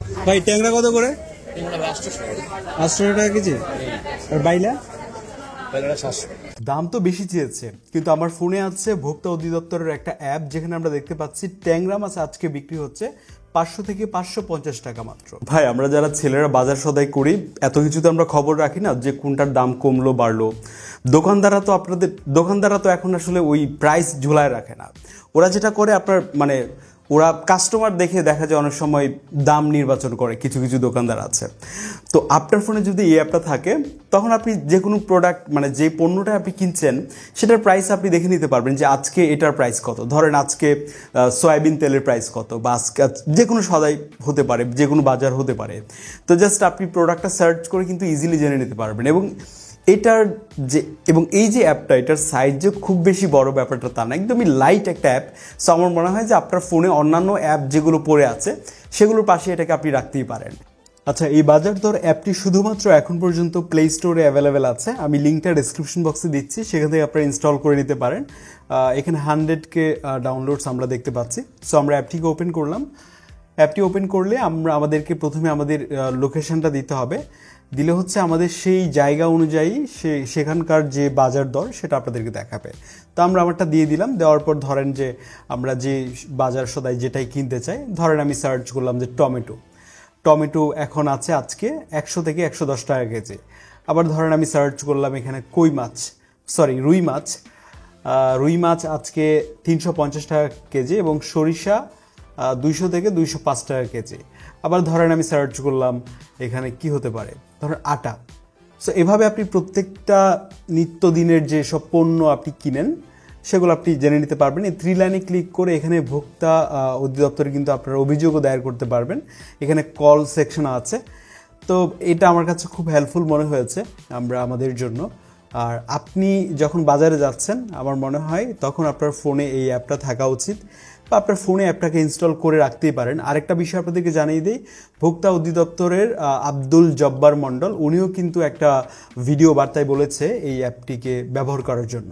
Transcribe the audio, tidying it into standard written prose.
ভাই ট্যাংরা কত করে? তিনটা 800 800 টাকা কেজি। আর বাইলা? বাইলাটা 700। দাম তো বেশি চেয়েছে, কিন্তু আমার ফোনে আছে ভোক্তা অধিদপ্তরের একটা অ্যাপ, যেখানে আমরা দেখতে পাচ্ছি ট্যাংরা মাছ আজকে বিক্রি হচ্ছে 500 থেকে 550 টাকা মাত্র। ভাই আমরা যারা ছেলেরা বাজার সদাই করি, এত কিছু তো আমরা খবর রাখি না যে কোনটার দাম কমলো বাড়লো। দোকানদাররা তো এখন আসলে ওই প্রাইস ঝুলায় রাখে না। ওরা যেটা করে আপনার মানে ওরা কাস্টমার দেখে দেখা যায় অনেক সময় দাম নির্বাচন করে, কিছু কিছু দোকানদার আছে। তো আপনার ফোনে যদি এই অ্যাপটা থাকে, তখন আপনি যে কোনো প্রোডাক্ট মানে যে পণ্যটা আপনি কিনছেন সেটার প্রাইস আপনি দেখে নিতে পারবেন যে আজকে এটার প্রাইস কত। ধরেন আজকে সয়াবিন তেলের প্রাইস কত, বা আজকে যে কোনো সদাই হতে পারে, যে কোনো বাজার হতে পারে। তো জাস্ট আপনি প্রোডাক্টটা সার্চ করে কিন্তু ইজিলি জেনে নিতে পারবেন। এবং এই যে অ্যাপটা, এটার সাইজ যে খুব বেশি বড় ব্যাপারটা তা না, একদমই লাইট একটা অ্যাপ। সো আমার মনে হয় যে আপনার ফোনে অন্যান্য অ্যাপ যেগুলো পড়ে আছে সেগুলোর পাশে এটাকে আপনি রাখতেই পারেন। আচ্ছা, এই বাজার দর অ্যাপটি শুধুমাত্র এখন পর্যন্ত প্লে স্টোরে অ্যাভেলেবেল আছে। আমি লিঙ্কটা ডেসক্রিপশন বক্সে দিচ্ছি, সেখান থেকে আপনারা ইনস্টল করে নিতে পারেন। এখানে 100K ডাউনলোডস আমরা দেখতে পাচ্ছি। সো আমরা অ্যাপটিকে ওপেন করলাম। অ্যাপটি ওপেন করলে আমাদেরকে প্রথমে আমাদের লোকেশনটা দিতে হবে। দিলে হচ্ছে আমাদের সেই জায়গা অনুযায়ী সেখানকার যে বাজার দর সেটা আপনাদেরকে দেখাবে। তো আমরা আমারটা দিয়ে দিলাম। দেওয়ার পর ধরেন যে আমরা যে বাজার সদাই যেটাই কিনতে চাই, ধরেন আমি সার্চ করলাম যে টমেটো এখন আছে আজকে 100 থেকে 110 টাকা কেজি। আবার ধরেন আমি সার্চ করলাম এখানে রুই মাছ আজকে 350 টাকা কেজি, এবং সরিষা 200 থেকে 205 টাকা কেজি। আবার ধরেন আমি সার্চ করলাম এখানে কি হতে পারে, ধরেন আটা। সো এভাবে আপনি প্রত্যেকটা নিত্যদিনের যে সব পণ্য আপনি কিনেন সেগুলো আপনি জেনে নিতে পারবেন। এই 3 লাইনে ক্লিক করে এখানে ভোক্তা অধিদপ্তরে কিন্তু আপনারা অভিযোগও দায়ের করতে পারবেন। এখানে কল সেকশন আছে। তো এটা আমার কাছে খুব হেল্পফুল মনে হয়েছে আমাদের জন্য। আর আপনি যখন বাজারে যাচ্ছেন, আমার মনে হয় তখন আপনার ফোনে এই অ্যাপটা থাকা উচিত, বা আপনার ফোনে অ্যাপটাকে ইনস্টল করে রাখতেই পারেন। আরেকটা বিষয় আপনাদেরকে জানিয়ে দিই, ভোক্তা অধিদপ্তরের আব্দুল জব্বার মণ্ডল, উনিও কিন্তু একটা ভিডিও বার্তায় বলেছে এই অ্যাপটিকে ব্যবহার করার জন্য।